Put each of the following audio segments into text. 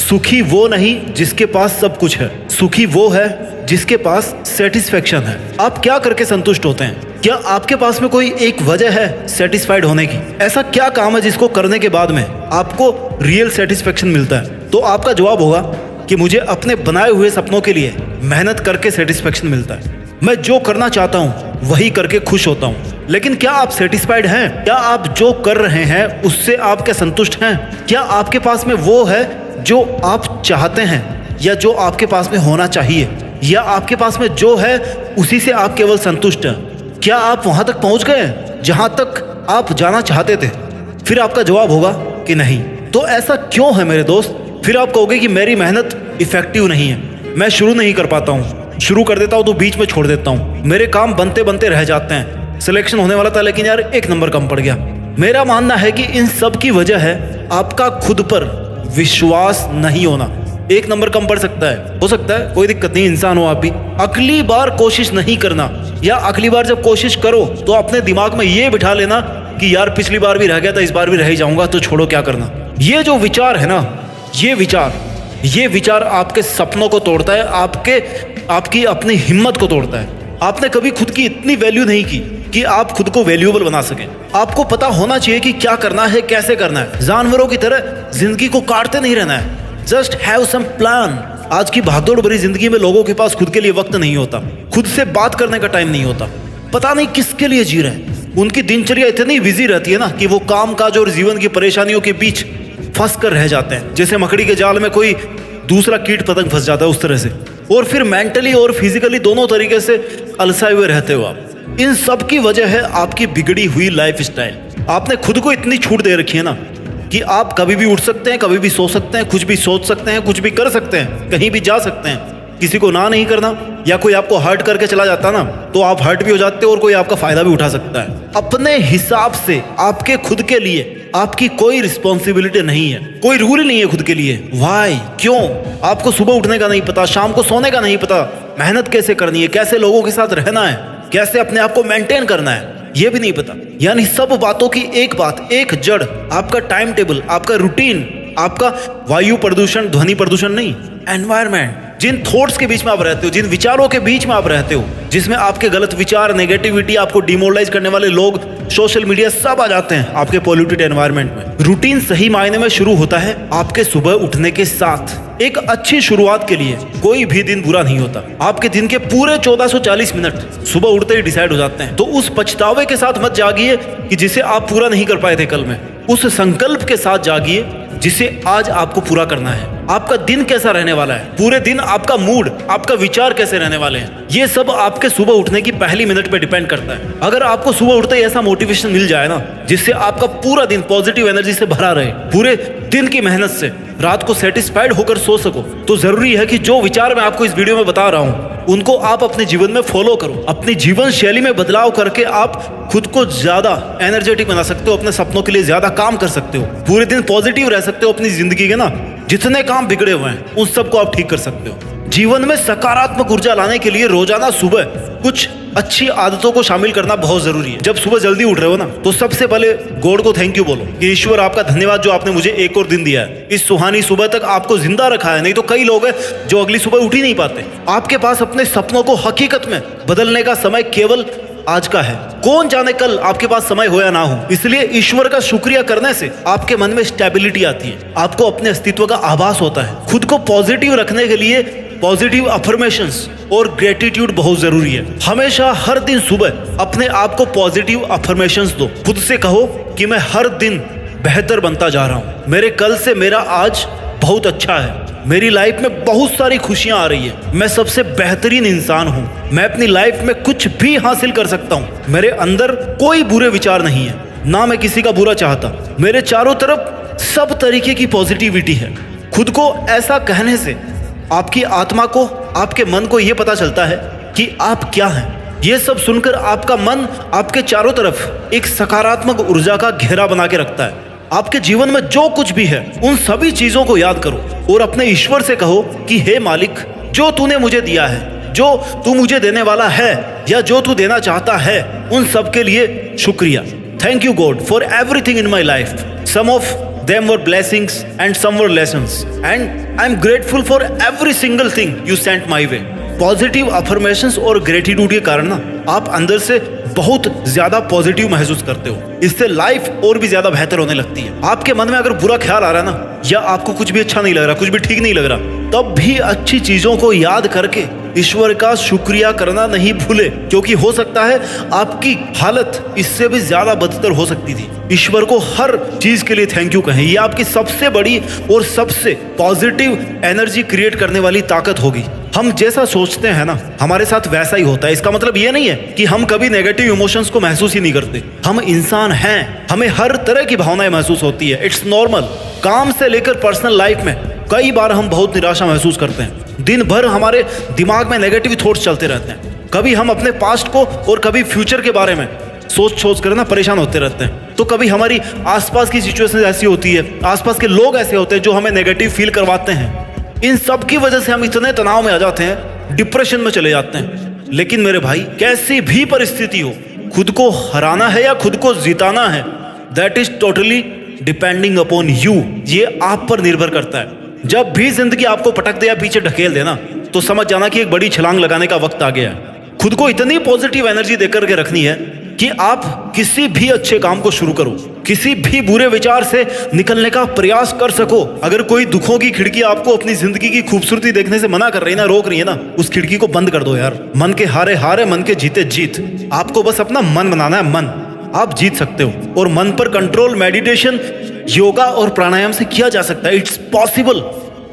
सुखी वो नहीं जिसके पास सब कुछ है, सुखी वो है जिसके पास सेटिस्फेक्शन है। आप क्या करके संतुष्ट होते हैं? क्या आपके पास में कोई एक वजह है सेटिस्फाइड होने की? ऐसा क्या काम है जिसको करने के बाद में आपको रियल सेटिस्फेक्शन मिलता है? तो आपका जवाब होगा कि मुझे अपने बनाए हुए सपनों के लिए मेहनत करके सेटिस्फेक्शन मिलता है। मैं जो करना चाहता हूँ वही करके खुश होता हूँ। लेकिन क्या आप सेटिस्फाइड हैं? क्या आप जो कर रहे हैं उससे आप क्या संतुष्ट हैं? क्या आपके पास में वो है जो आप चाहते हैं, या जो आपके पास में होना चाहिए, या आपके पास में जो है उसी से आप केवल संतुष्ट हैं? क्या आप वहां तक पहुंच गए जहां तक आप जाना चाहते थे? फिर आपका जवाब होगा कि नहीं। तो ऐसा क्यों है मेरे दोस्त? फिर आप कहोगे कि मेरी मेहनत इफेक्टिव नहीं है, मैं शुरू नहीं कर पाता हूँ, शुरू कर देता हूँ तो बीच में छोड़ देता हूँ, मेरे काम बनते बनते रह जाते हैं, सिलेक्शन होने वाला था लेकिन यार 1 नंबर कम पड़ गया। मेरा मानना है कि इन सब की वजह है आपका खुद पर विश्वास नहीं होना। 1 नंबर कम पड़ सकता है, हो सकता है, कोई दिक्कत नहीं, इंसान हो आप भी। अगली बार कोशिश नहीं करना, या अगली बार जब कोशिश करो तो अपने दिमाग में ये बिठा लेना कि यार पिछली बार भी रह गया था, इस बार भी रह ही जाऊंगा, तो छोड़ो क्या करना। ये जो विचार है ना, ये विचार आपके सपनों को तोड़ता है, आपकी अपनी हिम्मत को तोड़ता है। आपने कभी खुद की इतनी वैल्यू नहीं की कि आप खुद को वैल्यूएबल बना सकें। आपको पता होना चाहिए कि क्या करना है, कैसे करना है। जानवरों की तरह जिंदगी को काटते नहीं रहना है, जस्ट हैव सम प्लान। आज की भागदौड़ भरी जिंदगी में लोगों के पास खुद के लिए वक्त नहीं होता, खुद से बात करने का टाइम नहीं होता, पता नहीं किसके लिए जी रहे हैं। उनकी दिनचर्या इतनी बिजी रहती है ना कि वो काम काज और जीवन की परेशानियों के बीच फंस कर रह जाते हैं, जैसे मकड़ी के जाल में कोई दूसरा कीट पतंग फंस जाता है उस तरह से। और फिर मेंटली और फिजिकली दोनों तरीके से अलसाए हुए रहते हो आप। इन सब की वजह है आपकी बिगड़ी हुई लाइफ स्टाइल। आपने खुद को इतनी छूट दे रखी है ना कि आप कभी भी उठ सकते हैं, कभी भी सो सकते हैं, कुछ भी सोच सकते हैं, कुछ भी कर सकते हैं, कहीं भी जा सकते हैं। किसी को ना नहीं करना, या कोई आपको हर्ट करके चला जाता ना तो आप हर्ट भी हो जाते हो और कोई आपका फायदा भी उठा सकता है। अपने हिसाब से आपके खुद के लिए आपकी कोई रिस्पॉन्सिबिलिटी नहीं है, कोई रूल ही नहीं है खुद के लिए। वाई? क्यों? आपको सुबह उठने का नहीं पता, शाम को सोने का नहीं पता, मेहनत कैसे करनी है, कैसे लोगों के साथ रहना है, कैसे अपने आप को मेंटेन करना है, ये भी नहीं पता। यानी सब बातों की एक बात, एक जड़, आपका टाइम टेबल, आपका रूटीन, आपका वायु प्रदूषण, ध्वनि प्रदूषण नहीं, एनवायरमेंट। जिन थॉट्स के बीच में आप रहते हो, जिन विचारों के बीच में आप रहते हो, जिसमें आपके गलत विचार, नेगेटिविटी, आपको डिमोरलाइज करने वाले लोग, सोशल मीडिया, सब आ जाते हैं आपके पॉल्यूटेड एनवायरनमेंट में। रूटीन सही मायने में शुरू होता है आपके सुबह उठने के साथ। एक अच्छी शुरुआत के लिए कोई भी दिन बुरा नहीं होता। आपके दिन के पूरे 1440 मिनट सुबह उठते ही डिसाइड हो जाते हैं। तो उस पछतावे के साथ मत जागिए कि जिसे आप पूरा नहीं कर पाए थे कल में। उस संकल्प के साथ जागिए जिसे आज आपको पूरा करना है। आपका दिन कैसा रहने वाला है, पूरे दिन आपका मूड, आपका विचार कैसे रहने वाले हैं, ये सब आपके सुबह उठने की पहली मिनट पे डिपेंड करता है। अगर आपको सुबह उठते ही ऐसा मोटिवेशन मिल जाए ना जिससे आपका पूरा दिन पॉजिटिव एनर्जी से भरा रहे, पूरे दिन की मेहनत से रात को सेटिस्फाइड होकर सो सको, तो जरूरी है कि जो विचार मैं आपको इस वीडियो में बता रहा हूँ उनको आप अपने जीवन में फॉलो करो। अपनी जीवन शैली में बदलाव करके आप खुद को ज्यादा एनर्जेटिक बना सकते हो, अपने सपनों के लिए ज्यादा काम कर सकते हो, पूरे दिन पॉजिटिव रह सकते हो। अपनी जिंदगी के ना जितने काम बिगड़े हुए हैं उन सबको आप ठीक कर सकते हो। जीवन में सकारात्मक ऊर्जा लाने के लिए रोजाना सुबह कुछ अच्छी आदतों को शामिल करना बहुत जरूरी है। जब सुबह जल्दी उठ रहे हो ना तो सबसे पहले गॉड को थैंक यू बोलो कि ईश्वर आपका धन्यवाद जो आपने मुझे एक और दिन दिया है, इस सुहानी सुबह तक आपको जिंदा रखा है। नहीं तो कई लोग हैं जो अगली सुबह उठ ही नहीं पाते। आपके पास अपने सपनों को हकीकत में बदलने का समय केवल आज का है। कौन जाने कल आपके पास समय हो या ना हो। इसलिए ईश्वर का शुक्रिया करने से आपके मन में स्टेबिलिटी आती है, आपको अपने अस्तित्व का आभास होता है। खुद को पॉजिटिव रखने के लिए पॉजिटिव अफर्मेशंस और ग्रेटिट्यूड बहुत जरूरी है। हमेशा हर दिन सुबह अपने आप को पॉजिटिव अफर्मेशंस दो। खुद से कहो कि मैं हर दिन बेहतर बनता जा रहा हूँ, मेरे कल से मेरा आज बहुत अच्छा है, मेरी लाइफ में बहुत सारी खुशियां आ रही है, मैं सबसे बेहतरीन इंसान हूँ, मैं अपनी लाइफ में कुछ भी हासिल कर सकता हूँ, मेरे अंदर कोई बुरे विचार नहीं है, ना मैं किसी का बुरा चाहता, मेरे चारों तरफ सब तरीके की पॉजिटिविटी है। खुद को ऐसा कहने से आपकी आत्मा को, आपके मन को यह पता चलता है कि आप क्या हैं। ये सब सुनकर आपका मन आपके चारों तरफ एक सकारात्मक ऊर्जा का घेरा बना के रखता है। आपके जीवन में जो कुछ भी है उन सभी चीजों को याद करो और अपने ईश्वर से कहो कि हे मालिक, जो तूने मुझे दिया है, जो तू मुझे देने वाला है या जो तू देना चाहता है, उन सब के लिए शुक्रिया। Thank you God for everything in my life. Some of Them were blessings and some were lessons. And I'm grateful for every single thing you sent my way. Positive affirmations और ग्रेटिट्यूड के कारण ना आप अंदर से बहुत ज्यादा positive महसूस करते हो। इससे लाइफ और भी ज्यादा बेहतर होने लगती है। आपके मन में अगर बुरा ख्याल आ रहा है ना, या आपको कुछ भी अच्छा नहीं लग रहा, कुछ भी ठीक नहीं लग रहा, तब भी अच्छी चीजों को याद करके ईश्वर का शुक्रिया करना नहीं भूले, क्योंकि हो सकता है आपकी हालत इससे भी ज्यादा बदतर हो सकती थी। ईश्वर को हर चीज के लिए थैंक यू कहें। ये आपकी सबसे बड़ी और सबसे पॉजिटिव एनर्जी क्रिएट करने वाली ताकत होगी। हम जैसा सोचते हैं ना, हमारे साथ वैसा ही होता है। इसका मतलब ये नहीं है कि हम कभी नेगेटिव इमोशंस को महसूस ही नहीं करते। हम इंसान हैं, हमें हर तरह की भावनाएं महसूस होती है। It's normal. काम से लेकर पर्सनल लाइफ में कई बार हम बहुत निराशा महसूस करते हैं। दिन भर हमारे दिमाग में नेगेटिव थॉट्स चलते रहते हैं। कभी हम अपने पास्ट को और कभी फ्यूचर के बारे में सोच कर ना परेशान होते रहते हैं। तो कभी हमारी आसपास की सिचुएशन ऐसी होती है, आसपास के लोग ऐसे होते हैं जो हमें नेगेटिव फील करवाते हैं। इन सब की वजह से हम इतने तनाव में आ जाते हैं, डिप्रेशन में चले जाते हैं। लेकिन मेरे भाई, कैसी भी परिस्थिति हो, खुद को हराना है या खुद को जिताना है, that is totally depending upon you. ये आप पर निर्भर करता है। जब भी जिंदगी आपको पटक दे या पीछे ढकेल देना, तो समझ जाना कि एक बड़ी छलांग लगाने का वक्त आ गया है। खुद को इतनी पॉजिटिव एनर्जी देकर के रखनी है कि आप किसी भी अच्छे काम को शुरू करो, किसी भी बुरे विचार से निकलने का प्रयास कर सको। अगर कोई दुखों की खिड़की आपको अपनी जिंदगी की खूबसूरती देखने से मना कर रही है ना, रोक रही है ना, उस खिड़की को बंद कर दो यार। मन के हारे हारे, मन के जीते जीत। आपको बस अपना मन बनाना है। मन आप जीत सकते हो। और मन पर कंट्रोल मेडिटेशन, योगा और प्राणायाम से किया जा सकता है। It's possible.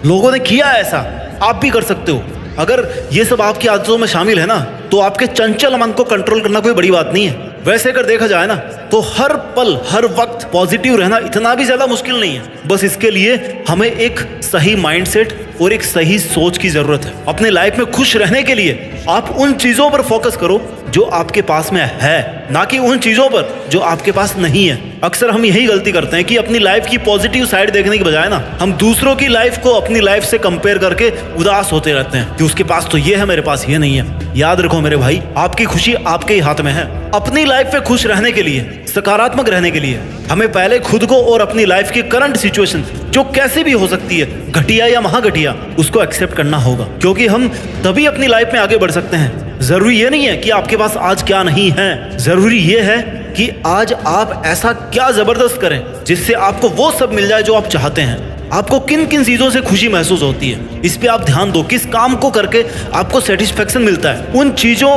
लोगों ने किया है ऐसा, आप भी कर सकते हो। अगर ये सब आपकी आदतों में शामिल है ना, तो आपके चंचल मन को कंट्रोल करना कोई बड़ी बात नहीं है। वैसे अगर देखा जाए ना, तो हर पल हर वक्त पॉजिटिव रहना इतना भी ज्यादा मुश्किल नहीं है। बस इसके लिए हमें एक सही माइंडसेट और एक सही सोच की जरूरत है। अपने लाइफ में खुश रहने के लिए आप उन चीजों पर फोकस करो जो आपके पास में है, ना कि उन चीजों पर जो आपके पास नहीं है। अक्सर हम यही गलती करते हैं कि अपनी लाइफ की पॉजिटिव साइड देखने की बजाय ना, हम दूसरों की लाइफ को अपनी लाइफ से कंपेयर करके उदास होते रहते हैं कि उसके पास तो ये है, मेरे पास ये नहीं है। याद रखो मेरे भाई, आपकी खुशी आपके ही हाथ में है। अपनी लाइफ में खुश रहने के लिए, सकारात्मक रहने के लिए, हमें पहले खुद को और अपनी लाइफ की करंट सिचुएशन, जो कैसे भी हो सकती है, घटिया या महाघटिया, उसको एक्सेप्ट करना होगा। क्योंकि हम तभी अपनी लाइफ में आगे बढ़ सकते हैं। जरूरी ये नहीं है कि आपके पास आज क्या नहीं है, जरूरी ये है कि आज आप ऐसा क्या जबरदस्त करें जिससे आपको वो सब मिल जाए जो आप चाहते हैं। आपको किन किन चीजों से खुशी महसूस होती है, इस पे आप ध्यान दो। किस काम को करके आपको सेटिस्फेक्शन मिलता है, उन चीजों,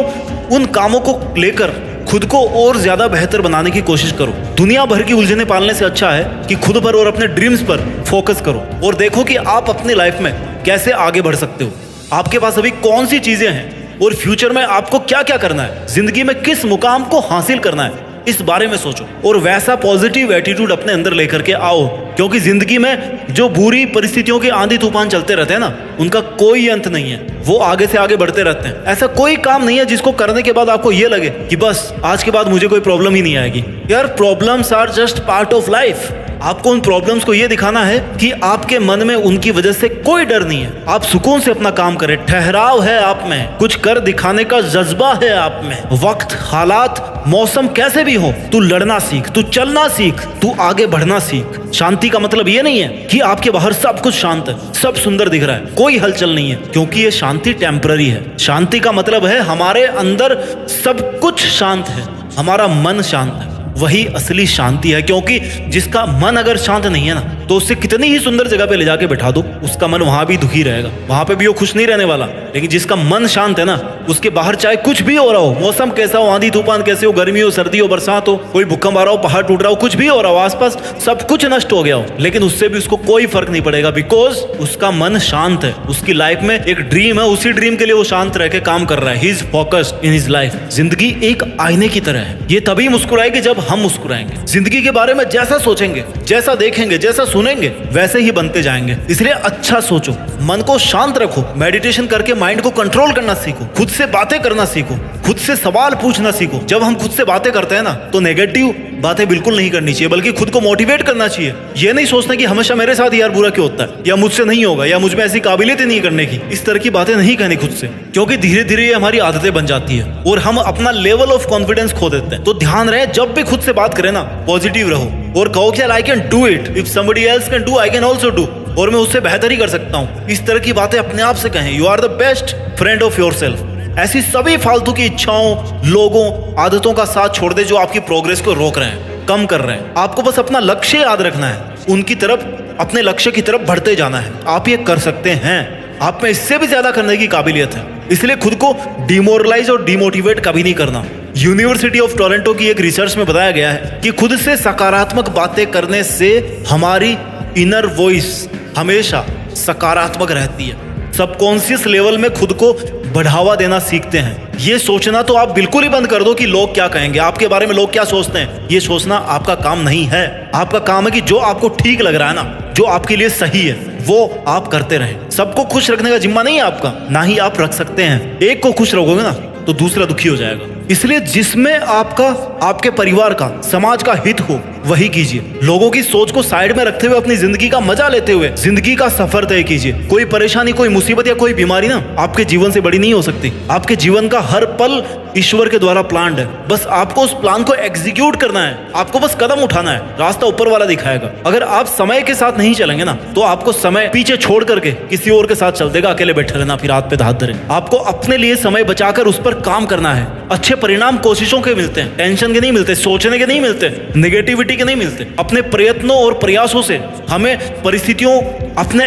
उन कामों को लेकर खुद को और ज्यादा बेहतर बनाने की कोशिश करो। दुनिया भर की उलझने पालने से अच्छा है कि खुद पर और अपने ड्रीम्स पर फोकस करो और देखो कि आप अपनी लाइफ में कैसे आगे बढ़ सकते हो। आपके पास अभी कौन सी चीजें हैं और फ्यूचर में आपको क्या क्या करना है, जिंदगी में किस मुकाम को हासिल करना है, इस बारे में सोचो और वैसा पॉजिटिव एटीट्यूड अपने अंदर लेकर के आओ। क्योंकि जिंदगी में जो बुरी परिस्थितियों के आंधी तूफान चलते रहते हैं ना, उनका कोई अंत नहीं है। वो आगे से आगे बढ़ते रहते हैं। ऐसा कोई काम नहीं है जिसको करने के बाद आपको ये लगे कि बस आज के बाद मुझे कोई प्रॉब्लम ही नहीं आएगी। यार, problems are just part of life. आपको उन प्रॉब्लम्स को ये दिखाना है कि आपके मन में उनकी वजह से कोई डर नहीं है। आप सुकून से अपना काम करें, ठहराव है आप में, कुछ कर दिखाने का जज्बा है आप में। वक्त, हालात, मौसम कैसे भी हो, तू लड़ना सीख, तू चलना सीख, तू आगे बढ़ना सीख। शांति का मतलब ये नहीं है कि आपके बाहर सब कुछ शांत है, सब सुंदर दिख रहा है, कोई हलचल नहीं है, क्योंकि ये शांति टेम्पररी है। शांति का मतलब है हमारे अंदर सब कुछ शांत है, हमारा मन शांत है, वही असली शांति है। क्योंकि जिसका मन अगर शांत नहीं है ना, तो उससे कितनी ही सुंदर जगह पे ले जाके बैठा दो, उसका मन वहां भी दुखी रहेगा, वहां पे भी वो खुश नहीं रहने वाला। लेकिन जिसका मन शांत है ना, उसके बाहर चाहे कुछ भी हो रहा हो, मौसम कैसा हो, आंधी तूफान कैसे हो, गर्मी हो, सर्दी हो, बरसात हो, कोई भूकंप आ रहा हो, पहाड़ टूट रहा हो, कुछ भी हो रहा हो, आसपास सब कुछ नष्ट हो गया हो, लेकिन उससे भी उसको कोई फर्क नहीं पड़ेगा, बिकॉज उसका मन शांत है। उसकी लाइफ में एक ड्रीम है, उसी ड्रीम के लिए वो शांत रह के काम कर रहा है। He is focused in his life. जिंदगी एक आईने की तरह है, ये तभी मुस्कुराएगी जब हम मुस्कुराएंगे। जिंदगी के बारे में जैसा सोचेंगे, जैसा देखेंगे, जैसा सुनेंगे, वैसे ही बनते जाएंगे। इसलिए अच्छा सोचो, मन को शांत रखो, मेडिटेशन करके माइंड को कंट्रोल करना सीखो, खुद से बातें करना सीखो, खुद से सवाल पूछना सीखो। जब हम खुद से बातें करते हैं ना, तो नेगेटिव बातें बिल्कुल नहीं करनी चाहिए, बल्कि खुद को मोटिवेट करना चाहिए। ये नहीं सोचना कि हमेशा मेरे साथ यार बुरा क्यों होता है, या मुझसे नहीं होगा, या मुझ में ऐसी काबिलियत नहीं करने की। इस तरह की बातें नहीं कहनी खुद से, क्योंकि धीरे धीरे ये हमारी आदतें बन जाती है और हम अपना लेवल ऑफ कॉन्फिडेंस खो देते हैं। तो ध्यान रहे, जब भी खुद से बात करें ना, पॉजिटिव रहो और कहो कि I can do it, if somebody else can do I can also do, और मैं उससे बेहतर ही कर सकता हूँ। इस तरह की बातें अपने आप से कहें। You are the best friend of yourself. ऐसी सभी फालतू की इच्छाओं, लोगों, आदतों का साथ छोड़ दे जो आपकी प्रोग्रेस को रोक रहे हैं, कम कर रहे हैं। आपको बस अपना लक्ष्य याद रखना है, उनकी तरफ, अपने लक्ष्य की तरफ बढ़ते जाना है। आप ये कर सकते हैं, आप में इससे भी ज्यादा करने की काबिलियत है। इसलिए खुद को डिमोरलाइज और डिमोटिवेट कभी नहीं करना। यूनिवर्सिटी ऑफ टोरंटो की एक रिसर्च में बताया गया है कि खुद से सकारात्मक बातें करने से हमारी इनर वॉइस हमेशा सकारात्मक रहती है। सबकॉन्शियस लेवल में खुद को बढ़ावा देना सीखते हैं। ये सोचना तो आप बिल्कुल ही बंद कर दो कि लोग क्या कहेंगे, आपके बारे में लोग क्या सोचते हैं। ये सोचना आपका काम नहीं है। आपका काम है कि जो आपको ठीक लग रहा है ना, जो आपके लिए सही है, वो आप करते रहें। सबको खुश रखने का जिम्मा नहीं है आपका, ना ही आप रख सकते हैं। एक को खुश रखोगे ना तो दूसरा दुखी हो जाएगा। इसलिए जिसमें आपका, आपके परिवार का, समाज का हित हो वही कीजिए। लोगों की सोच को साइड में रखते हुए अपनी जिंदगी का मजा लेते हुए जिंदगी का सफर तय कीजिए। कोई परेशानी, कोई मुसीबत या कोई बीमारी ना आपके जीवन से बड़ी नहीं हो सकती। आपके जीवन का हर पल ईश्वर के द्वारा प्लान्ड है। बस आपको उस प्लान को एग्जीक्यूट करना है। आपको बस कदम उठाना है, रास्ता ऊपर वाला दिखाएगा। अगर आप समय के साथ नहीं चलेंगे ना तो आपको समय पीछे छोड़ करके किसी और के साथ चल देगा। अकेले बैठे रहना, फिर हाथ पे हाथ धरे। आपको अपने लिए समय बचाकर उस पर काम करना है। अच्छे परिणाम कोशिशों के मिलते हैं, टेंशन के नहीं मिलते, सोचने के नहीं मिलते, नेगेटिविटी के नहीं मिलते। अपने प्रयत्नों और प्रयासों से हमें परिस्थितियों, अपने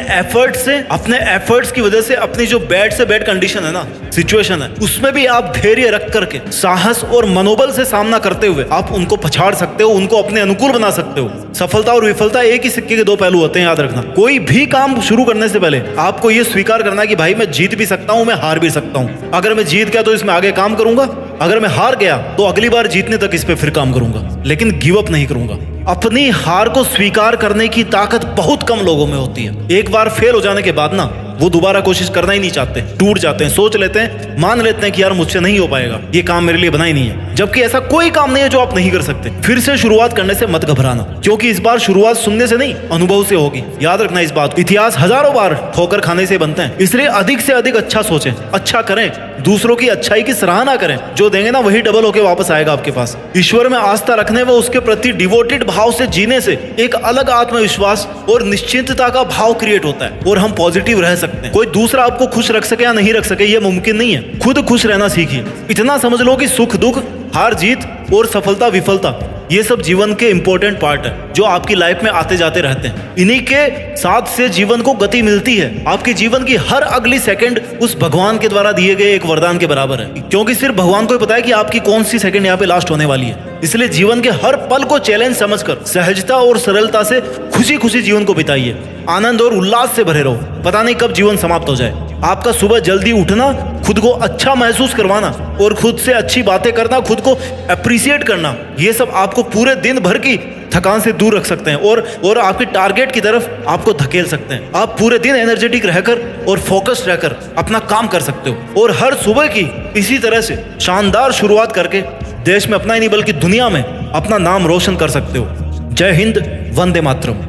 एफर्ट्स की वजह से अपनी जो बैड से बैड कंडीशन है ना, सिचुएशन है, उसमें भी आप धैर्य रख करके, साहस और मनोबल से सामना करते हुए आप उनको पछाड़ सकते हो, उनको अपने अनुकूल बना सकते हो। सफलता और विफलता एक ही सिक्के के दो पहलू होते हैं, याद रखना। कोई भी काम शुरू करने से पहले आपको यह स्वीकार करना कि भाई मैं जीत भी सकता हूं, मैं हार भी सकता हूं। अगर मैं जीत गया तो इसमें आगे काम करूंगा, अगर मैं हार गया तो अगली बार जीतने तक इस पे फिर काम करूंगा, लेकिन गिव अप नहीं करूंगा। अपनी हार को स्वीकार करने की ताकत बहुत कम लोगों में होती है। एक बार फेल हो जाने के बाद ना वो दोबारा कोशिश करना ही नहीं चाहते, टूट जाते हैं, सोच लेते हैं, मान लेते हैं कि यार मुझसे नहीं हो पाएगा, ये काम मेरे लिए बना ही नहीं है। जबकि ऐसा कोई काम नहीं है जो आप नहीं कर सकते। फिर से शुरुआत करने से मत घबराना, क्योंकि इस बार शुरुआत सुनने से नहीं, अनुभव से होगी। याद रखना इस बात को। इतिहास हजारों बार ठोकर खाने से बनते हैं। इसलिए अधिक से अधिक अच्छा सोचें, अच्छा करें, दूसरों की अच्छाई की सराहना करें। जो देंगे ना वही डबल होके वापस आएगा आपके पास। ईश्वर में आस्था रखने व उसके प्रति डिवोटेड भाव से जीने से एक अलग आत्मविश्वास और निश्चिंतता का भाव क्रिएट होता है और हम पॉजिटिव रह सकते हैं। कोई दूसरा आपको खुश रख सके या नहीं रख सके ये मुमकिन नहीं है। खुद खुश रहना सीखिए। इतना समझ लो कि सुख दुख, हार जीत और सफलता विफलता ये सब जीवन के इंपॉर्टेंट पार्ट है जो आपकी लाइफ में आते जाते रहते हैं। इन्हीं के साथ से जीवन को गति मिलती है। आपके जीवन की हर अगली सेकंड उस भगवान के द्वारा दिए गए एक वरदान के बराबर है, क्योंकि सिर्फ भगवान को ही पता है कि आपकी कौन सी सेकंड यहाँ पे लास्ट होने वाली है। इसलिए जीवन के हर पल को चैलेंज समझकर सहजता और सरलता से खुशी खुशी जीवन को बिताइए। आनंद और उल्लास से भरे रहो। पता नहीं कब जीवन समाप्त हो जाए। आपका सुबह जल्दी उठना, खुद को अच्छा महसूस करवाना और खुद से अच्छी बातें करना, खुद को अप्रिशिएट करना, ये सब आपको पूरे दिन भर की थकान से दूर रख सकते हैं और आपके टारगेट की तरफ आपको धकेल सकते हैं। आप पूरे दिन एनर्जेटिक रहकर और फोकस्ड रहकर अपना काम कर सकते हो और हर सुबह की इसी तरह से शानदार शुरुआत करके देश में अपना ही नहीं बल्कि दुनिया में अपना नाम रोशन कर सकते हो। जय हिंद, वंदे मातरम।